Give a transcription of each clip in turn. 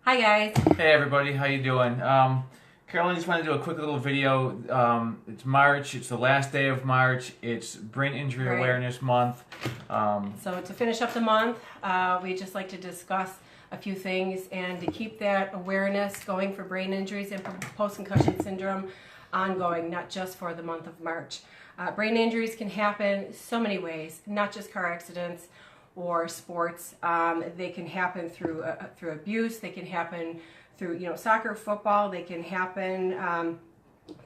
Hi guys. Hey everybody, how you doing? Carolyn, just wanted to do a quick little video. It's March, it's the last day of March, it's Brain Injury Right. Awareness Month. So to finish up the month, we just like to discuss a few things and to keep that awareness going for brain injuries and post-concussion syndrome ongoing, not just for the month of March. Brain injuries can happen so many ways, not just car accidents or sports. They can happen through abuse. They can happen through soccer, football. They can happen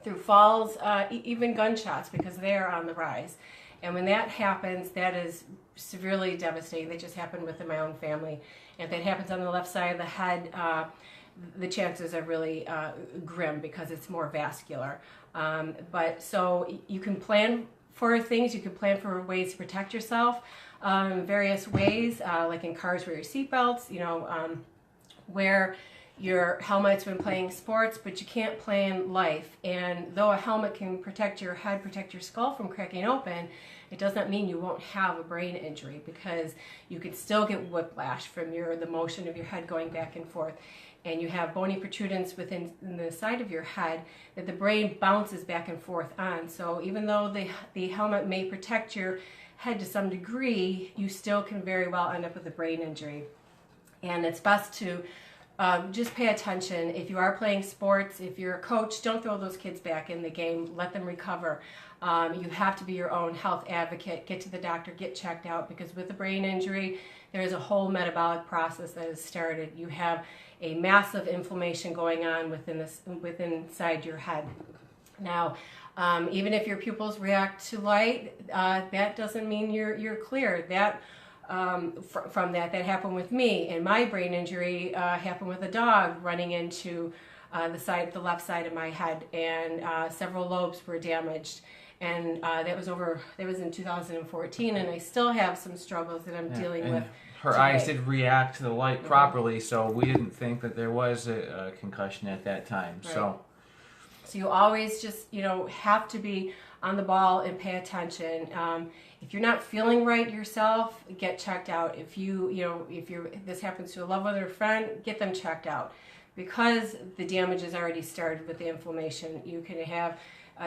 through falls, even gunshots, because they are on the rise. And when that happens, that is severely devastating. That just happened within my own family. And if that happens on the left side of the head, the chances are really grim because it's more vascular. But so you can plan for things. You can plan for ways to protect yourself in various ways, like in cars, wear your seatbelts, wear your helmets when playing sports, but you can't plan life. And though a helmet can protect your head, protect your skull from cracking open, it does not mean you won't have a brain injury, because you could still get whiplash from the motion of your head going back and forth. And you have bony protrudence within the side of your head that the brain bounces back and forth on. So even though the helmet may protect your head to some degree, you still can very well end up with a brain injury. And it's best to just pay attention. If you are playing sports, if you're a coach, don't throw those kids back in the game. Let them recover. You have to be your own health advocate. Get to the doctor, get checked out, because with a brain injury, there is a whole metabolic process that has started. You have a massive inflammation going on inside your head. Now, even if your pupils react to light, that doesn't mean you're clear. From that happened with me, and my brain injury happened with a dog running into the left side of my head, and several lobes were damaged. And that was in 2014, and I still have some struggles that I'm dealing with. Her today. eyes did react to the light properly, so we didn't think that there was a concussion at that time. Right. So you always just have to be on the ball and pay attention. If you're not feeling right yourself, get checked out. If this happens to a loved one or a friend, get them checked out, because the damage has already started with the inflammation. You can have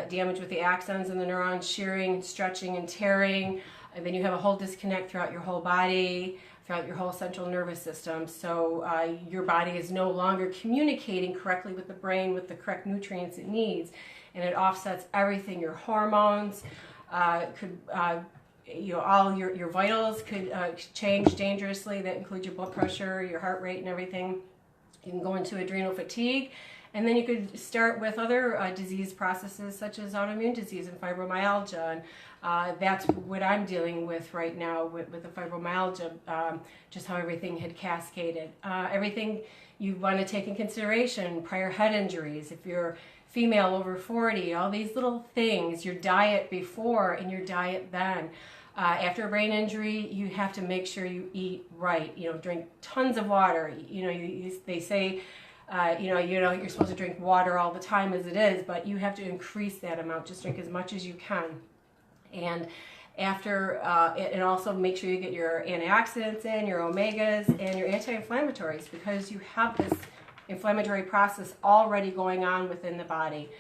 damage with the axons and the neurons shearing, stretching, and tearing, and then you have a whole disconnect throughout your whole body, throughout your whole central nervous system. So your body is no longer communicating correctly with the brain with the correct nutrients it needs, and it offsets everything. Your hormones all your vitals could change dangerously. That includes your blood pressure, your heart rate, and everything. You can go into adrenal fatigue, and then you could start with other disease processes such as autoimmune disease and fibromyalgia. And that's what I'm dealing with right now with the fibromyalgia, just how everything had cascaded. Everything you want to take in consideration: prior head injuries, if you're female over 40, all these little things, your diet before and your diet then. After a brain injury, you have to make sure you eat right. Drink tons of water. They say, you're supposed to drink water all the time as it is, but you have to increase that amount. Just drink as much as you can. And and also make sure you get your antioxidants in, your omegas, and your anti-inflammatories, because you have this inflammatory process already going on within the body.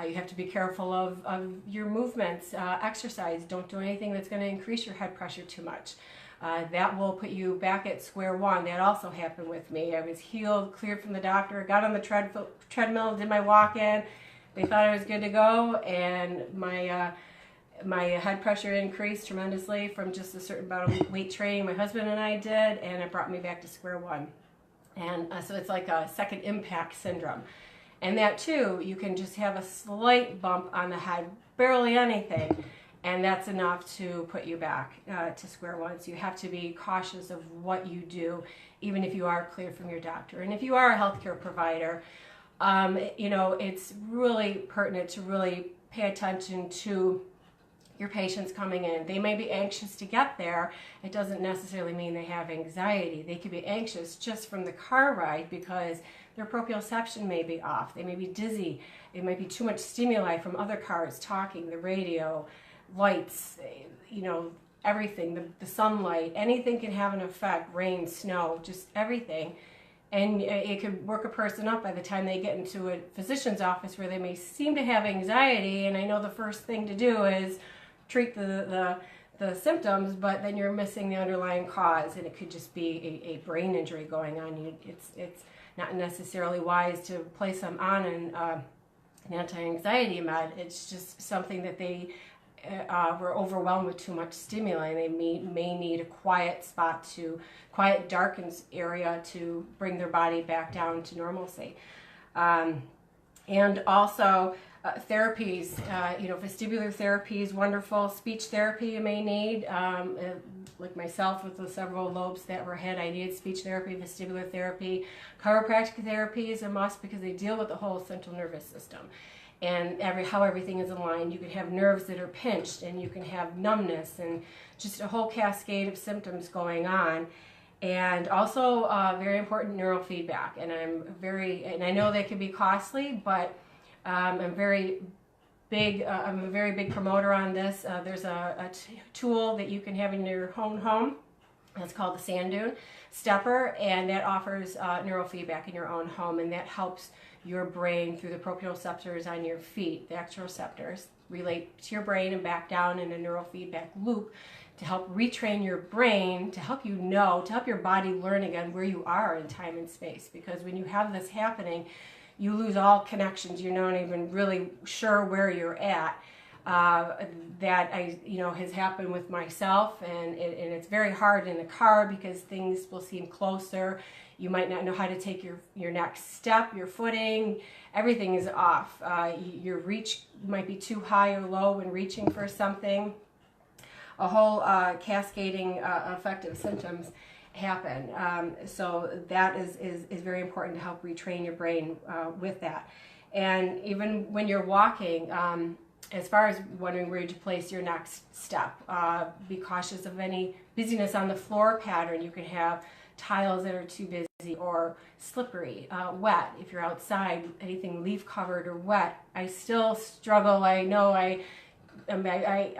You have to be careful of your movements, exercise. Don't do anything that's going to increase your head pressure too much. That will put you back at square one. That also happened with me. I was healed, cleared from the doctor, got on the treadmill, did my walk-in. They thought I was good to go, and my head pressure increased tremendously from just a certain amount of weight training my husband and I did, and it brought me back to square one. And so it's like a second impact syndrome. And that too, you can just have a slight bump on the head, barely anything, and that's enough to put you back to square one. So you have to be cautious of what you do, even if you are cleared from your doctor. And if you are a healthcare provider, it's really pertinent to really pay attention to your patients coming in. They may be anxious to get there. It doesn't necessarily mean they have anxiety. They could be anxious just from the car ride because their proprioception may be off. They may be dizzy. It might be too much stimuli from other cars, talking, the radio, lights, everything, the sunlight, anything can have an effect, rain, snow, just everything. And it could work a person up by the time they get into a physician's office where they may seem to have anxiety. And I know the first thing to do is treat the symptoms, but then you're missing the underlying cause, and it could just be a brain injury going on. It's not necessarily wise to place them on an anti-anxiety med. It's just something that they were overwhelmed with too much stimuli. They may need a quiet darkened area to bring their body back down to normalcy. And also therapies, vestibular therapy is wonderful. Speech therapy you may need. Like myself with the several lobes that were hit, I needed speech therapy, vestibular therapy. Chiropractic therapy is a must because they deal with the whole central nervous system and how everything is aligned. You can have nerves that are pinched, and you can have numbness, and just a whole cascade of symptoms going on. And also very important neurofeedback. And I know they can be costly, but I'm a very big promoter on this. There's a tool that you can have in your own home. That's called the Sand Dune Stepper, and that offers neurofeedback in your own home, and that helps your brain through the proprioceptors on your feet. The exteroceptors relate to your brain and back down in a neurofeedback loop to help retrain your brain, to help your body learn again where you are in time and space. Because when you have this happening, you lose all connections. You're not even really sure where you're at. That has happened with myself, and it's very hard in the car because things will seem closer. You might not know how to take your next step, your footing, everything is off. Your reach might be too high or low when reaching for something. A whole cascading effect of symptoms happen. So that is very important to help retrain your brain with that. And even when you're walking, as far as wondering where to place your next step, be cautious of any busyness on the floor pattern. You can have tiles that are too busy or slippery, wet. If you're outside, anything leaf covered or wet. I still struggle. I know I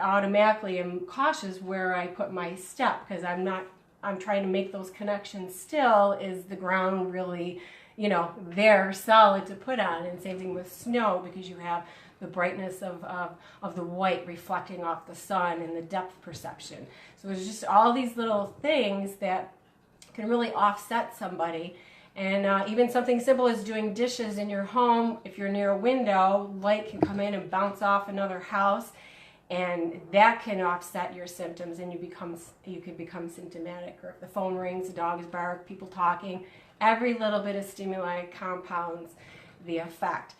automatically am cautious where I put my step because I'm trying to make those connections still. Is the ground really, there solid to put on? And same thing with snow, because you have the brightness of the white reflecting off the sun and the depth perception. So there's just all these little things that can really offset somebody. And even something simple as doing dishes in your home, if you're near a window, light can come in and bounce off another house, and that can offset your symptoms, and you could become symptomatic. Or if the phone rings, the dogs bark, people talking, every little bit of stimuli compounds the effect.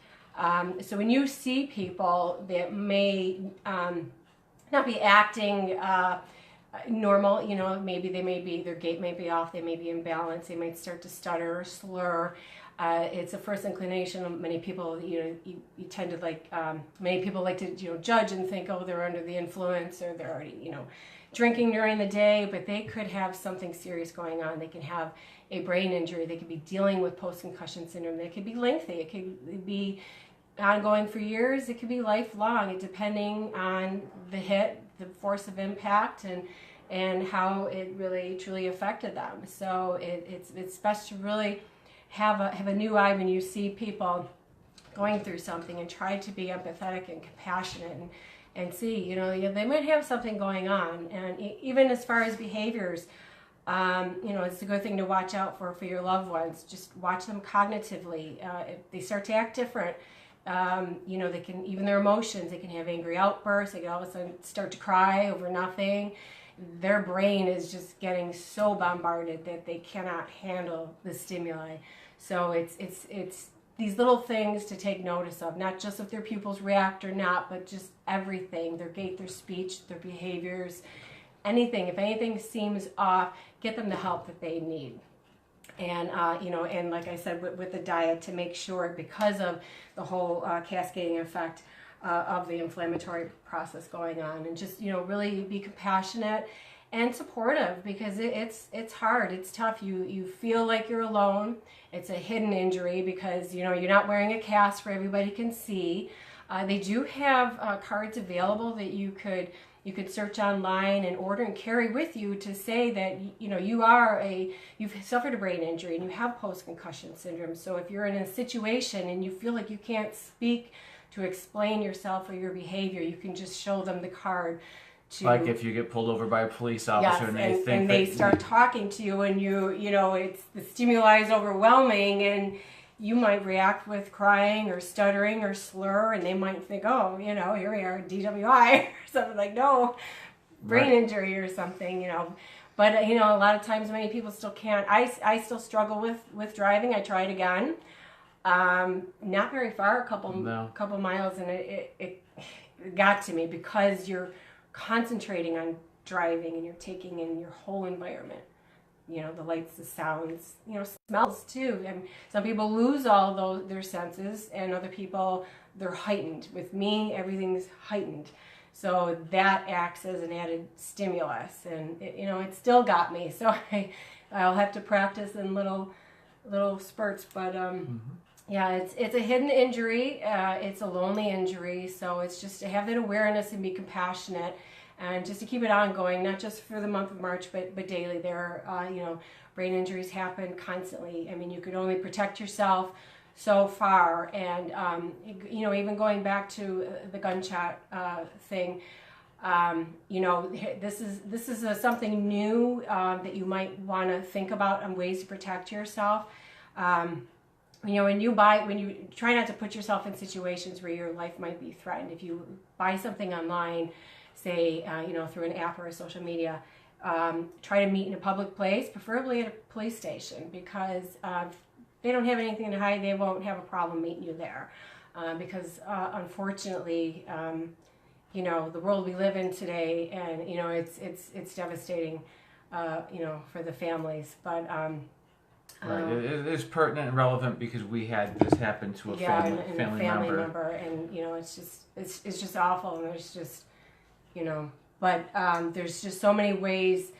So when you see people that may not be acting normal, maybe their gait may be off, they may be imbalanced, they might start to stutter or slur. It's a first inclination. Many people, you tend to many people like to, judge and think, oh, they're under the influence, or they're already, drinking during the day, but they could have something serious going on. They can have a brain injury. They could be dealing with post-concussion syndrome. They could be lengthy. It could be ongoing for years. It could be lifelong, depending on the hit, the force of impact, and how it really truly affected them. So it's best to really have a new eye when you see people going through something, and try to be empathetic and compassionate, and see, they might have something going on. And even as far as behaviors, it's a good thing to watch out for your loved ones. Just watch them cognitively. If they start to act different, they can, even their emotions, they can have angry outbursts. They can all of a sudden start to cry over nothing. Their brain is just getting so bombarded that they cannot handle the stimuli. So it's these little things to take notice of, not just if their pupils react or not, but just everything, their gait, their speech, their behaviors, anything. If anything seems off, get them the help that they need. And, and like I said, with the diet, to make sure, because of the whole cascading effect of the inflammatory process going on, and just, really be compassionate and supportive, because it's hard, it's tough. You feel like you're alone. It's a hidden injury because, you're not wearing a cast where everybody can see. They do have cards available that you could You could search online and order and carry with you to say that you've suffered a brain injury and you have post-concussion syndrome. So if you're in a situation and you feel like you can't speak to explain yourself or your behavior, you can just show them the card. Like if you get pulled over by a police officer, yes, and they start talking to you, and it's the stimuli is overwhelming, and you might react with crying or stuttering or slur, and they might think, oh, here we are, DWI or something, like, no, brain injury or something, But, a lot of times many people still can't. I still struggle with driving. I tried again. Not very far, a couple miles, and it got to me because you're concentrating on driving and you're taking in your whole environment. The lights, the sounds, smells too. And some people lose all their senses, and other people, they're heightened. With me, everything's heightened. So that acts as an added stimulus, and it still got me. So I'll have to practice in little spurts. But yeah, it's a hidden injury. It's a lonely injury. So it's just to have that awareness and be compassionate. And just to keep it ongoing, not just for the month of March, but daily. There are, brain injuries happen constantly. I mean, you could only protect yourself so far. And, even going back to the gunshot thing, this is something new that you might want to think about on ways to protect yourself. When you try not to put yourself in situations where your life might be threatened. If you buy something online, say, through an app or a social media, try to meet in a public place, preferably at a police station, because if they don't have anything to hide, they won't have a problem meeting you there. Because unfortunately, the world we live in today, and it's devastating, for the families. But right, it is pertinent and relevant because we had this happen to a family member, and it's just awful, and there's just. But there's just so many ways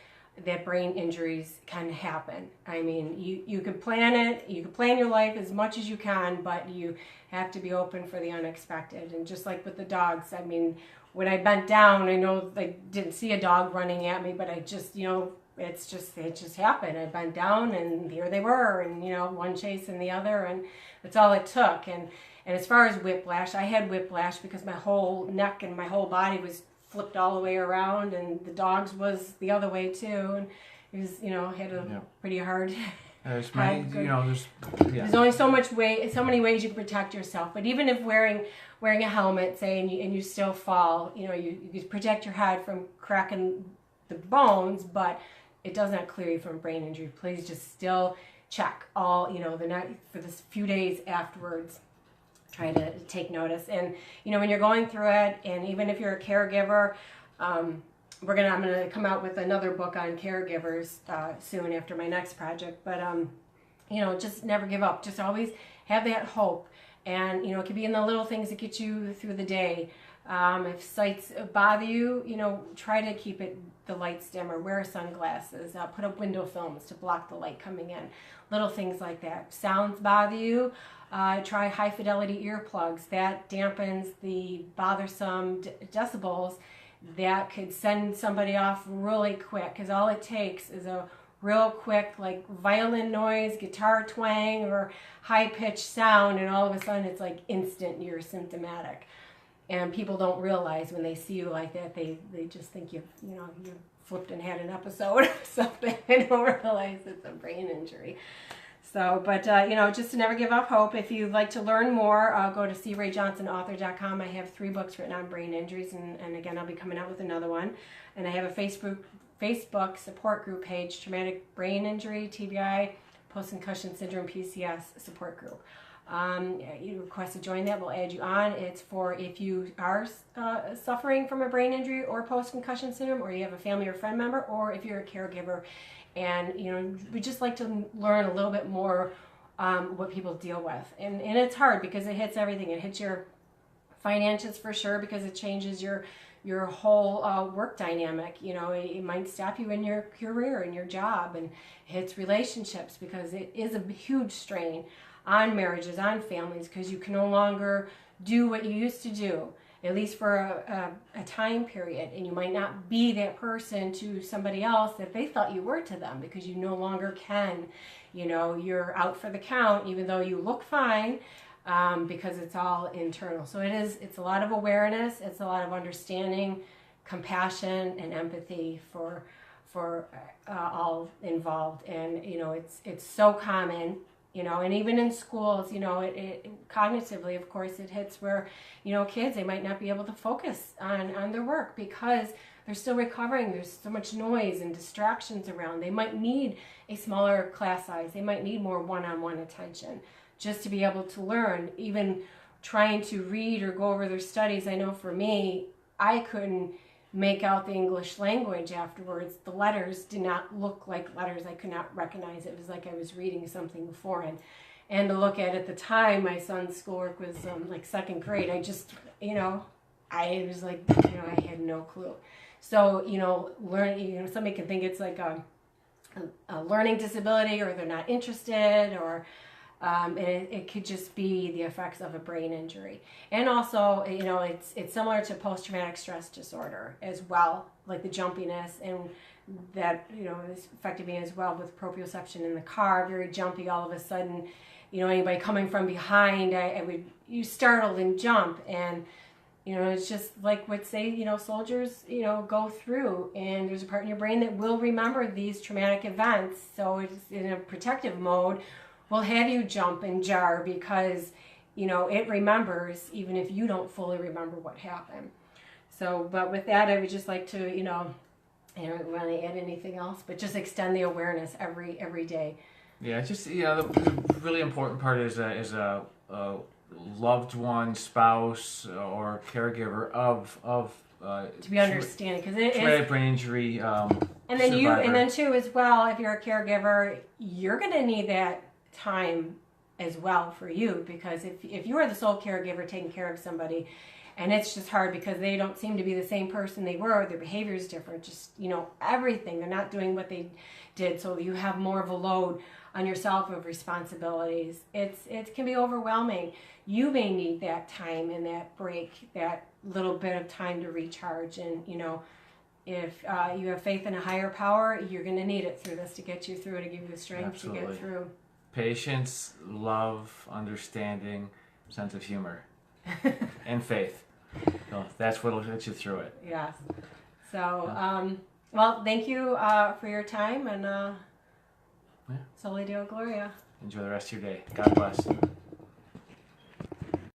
that brain injuries can happen. I mean, you can plan it, you can plan your life as much as you can, but you have to be open for the unexpected. And just like with the dogs, I mean, when I bent down, I know I didn't see a dog running at me, but I just, it just happened. I bent down and here they were, and one chasing the other, and that's all it took. And as far as whiplash, I had whiplash because my whole neck and my whole body was flipped all the way around, and the dog's was the other way too, and it was, had a pretty hard. There's only so many ways you can protect yourself. But even if wearing a helmet, say, and you still fall, you protect your head from cracking the bones, but it does not clear you from brain injury. Please just still check all, the night for this few days afterwards. Try to take notice, and when you're going through it, and even if you're a caregiver, I'm gonna come out with another book on caregivers soon after my next project. But just never give up. Just always have that hope, and it could be in the little things that get you through the day. If sights bother you, try to keep the lights dim, or wear sunglasses. Put up window films to block the light coming in. Little things like that. Sounds bother you. Try high fidelity earplugs. That dampens the bothersome decibels that could send somebody off really quick, because all it takes is a real quick, like, violin noise, guitar twang, or high-pitched sound, and all of a sudden it's like instant you're symptomatic. And people don't realize when they see you like that, they just think you flipped and had an episode or something. They don't realize it's a brain injury. So, but, just to never give up hope. If you'd like to learn more, go to crayjohnsonauthor.com. I have 3 books written on brain injuries, and again, I'll be coming out with another one. And I have a Facebook support group page, Traumatic Brain Injury, TBI, Post-Concussion Syndrome, PCS support group. You request to join that, we'll add you on. It's for if you are suffering from a brain injury or post-concussion syndrome, or you have a family or friend member, or if you're a caregiver. And, we just like to learn a little bit more what people deal with. And it's hard because it hits everything. It hits your finances for sure, because it changes your whole work dynamic. It might stop you in your career and your job, and it hits relationships because it is a huge strain on marriages, on families, because you can no longer do what you used to do. at least for a time period. And you might not be that person to somebody else that they thought you were to them, because you no longer can. You know, you're out for the count, even though you look fine, because it's all internal. So it's a lot of awareness, it's a lot of understanding, compassion, and empathy for all involved. And you know, it's so common, you know, and even in schools, you know, it cognitively, of course, it hits where, you know, kids, they might not be able to focus on their work because they're still recovering. There's so much noise and distractions around. They might need a smaller class size. They might need more one-on-one attention just to be able to learn. Even trying to read or go over their studies, I know for me, I couldn't make out the English language afterwards. The letters did not look like letters. I could not recognize it. It was like I was reading something foreign. And to look at the time, my son's schoolwork was like second grade. I just, you know, I was like, you know, I had no clue. So, you know, somebody can think it's like a learning disability, or they're not interested, or it could just be the effects of a brain injury. And also, you know, it's similar to post-traumatic stress disorder as well, like the jumpiness, and that, you know, is affected me as well with proprioception in the car, very jumpy all of a sudden. You know, anybody coming from behind, you startled and jump. And you know, it's just like what, say, you know, soldiers, you know, go through, and there's a part in your brain that will remember these traumatic events. So it's in a protective mode, will have you jump and jar because, you know, it remembers even if you don't fully remember what happened. So, but with that, I would just like to, you know, I don't want to add anything else, but just extend the awareness every day. Yeah, just, you know, the really important part is a loved one, spouse, or caregiver of to be understanding, because it traumatic is brain injury. And then survivor. and then too as well, if you're a caregiver, you're going to need that time as well for you, because if you are the sole caregiver taking care of somebody, and it's just hard because they don't seem to be the same person they were, their behavior is different, just, you know, everything, they're not doing what they did, so you have more of a load on yourself of responsibilities. It can be overwhelming. You may need that time and that break, that little bit of time to recharge. And you know, if you have faith in a higher power, you're going to need it through this to get you through, to give you the strength Absolutely. to get through. Patience, love, understanding, sense of humor, and faith. So that's what'll get you through it. Yes. So, well, thank you for your time, and Soli Deo Gloria. Enjoy the rest of your day. God bless.